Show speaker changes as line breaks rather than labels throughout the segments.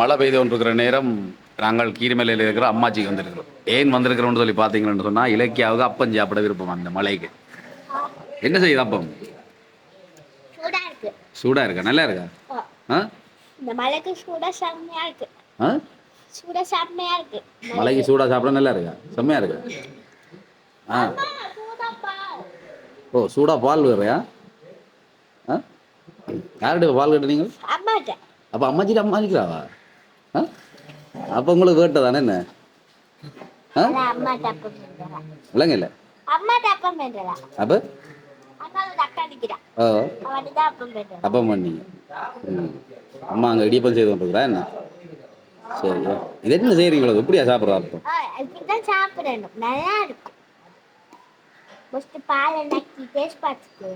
மழை பெய்து கொண்டிருக்கிற நேரம் நாங்கள் கீரிமலையில் இருக்கிற அம்மாச்சிக்கு வந்திருக்கிறோம். ஏன் வந்திருக்கிறோம்னு சொல்லி பார்த்தீங்கன்னு சொன்னால் இலக்கியாவுக்கு அப்பம் சாப்பிட விருப்பம் அந்த மலைக்கு. என்ன செய்யுது அப்பம்? சூடா இருக்கா? நல்லா இருக்கா?
இந்த மலைக்கு சூடா செம்மையா இருக்கு. சூடா செம்மையா இருக்கு.
மலைக்கு சூடா சாப்பிட நல்லா இருக்கா? செம்மையா இருக்கா? ஓ, சூடா பால் வேறையா? யார்கிட்ட பால் கேட்ட நீங்கள்?
அம்மாட்ட.
அப்போ அம்மாச்சிட்டு அம்மா இருக்கிறாவா? அப்போ உங்களுக்கு கேட்ட தானே என்ன? விளங்க இல்லை அப்போ அப்பம் பண்ணீங்க. அம்மா அங்கே இடியப்பம் செய்து கொண்டிருக்கிறா என்ன? சரி, இது என்ன செய்கிறீங்களோ எப்படியா சாப்பிட்றா? அப்போ
இப்படிதான் சாப்பிடணும், நல்லா இருக்கும். ஃபர்ஸ்ட் பால் நக்கி டேஸ்ட் பார்த்துட்டு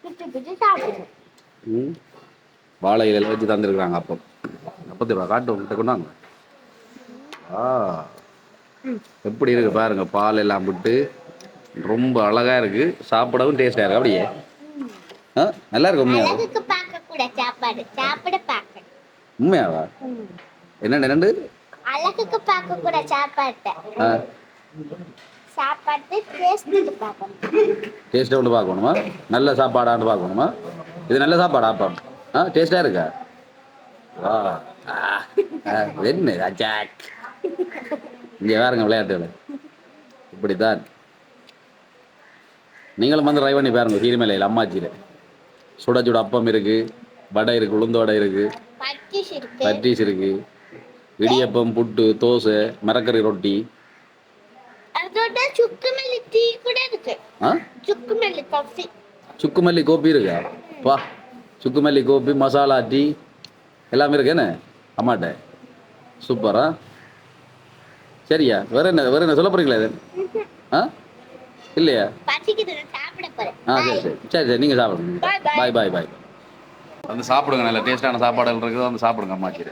பிச்சு பிச்சு சாப்பிடணும்.
வாழை இலையில வச்சு தந்துருக்குறாங்க அப்பம். அப்பத்தை காட்டு உங்கள்கிட்ட கொண்டாங்க. எப்படி இருக்கு பாருங்க, பால் எல்லாம் விட்டு ரொம்ப அழகா இருக்கு, சாப்பிடவும் டேஸ்டா இருக்கு. அப்படியே நல்லா இருக்கு. உண்மையா உண்மையாவா? என்ன ரெண்டு
அழகுக்கு பார்க்க கூட சாப்பாட்டை சாப்பாட்டு
டேஸ்ட்டை ஒன்று பார்க்கணுமா? நல்ல சாப்பாடான்னு பார்க்கணுமா? இது நல்ல சாப்பாடா அப்பம்? டேஸ்டா இருக்கா? என்ன அஜாக் இங்கே பாருங்க விளையாட்டுகள் இப்படித்தான். நீங்களும் வந்து ட்ரை பண்ணி பாருங்க. கீரிமலையில் அம்மாச்சியில் சுட சுட அப்பம் இருக்கு, வடை இருக்கு, உளுந்த வடை இருக்கு, பட்டீஸ் இருக்கு, இடியப்பம், புட்டு, தோசை, மரக்கறி ரொட்டி, சுக்குமல்லி கோப்பி இருக்கா? பா, சுக்குமல்லி கோப்பி, மசாலா டீ எல்லாமே இருக்கு என்ன அம்மாட்ட? சூப்பரா. சரியா? வேற என்ன சொல்ல போறீங்களா? இது இல்லையா? சரி சரி சரி சரி, நீங்கள் சாப்பிடுங்க. பாய் பாய் பாய். வந்து சாப்பிடுங்க, நல்ல டேஸ்டான சாப்பாடுகள் இருக்குது, வந்து சாப்பிடுங்க அம்மாச்சி.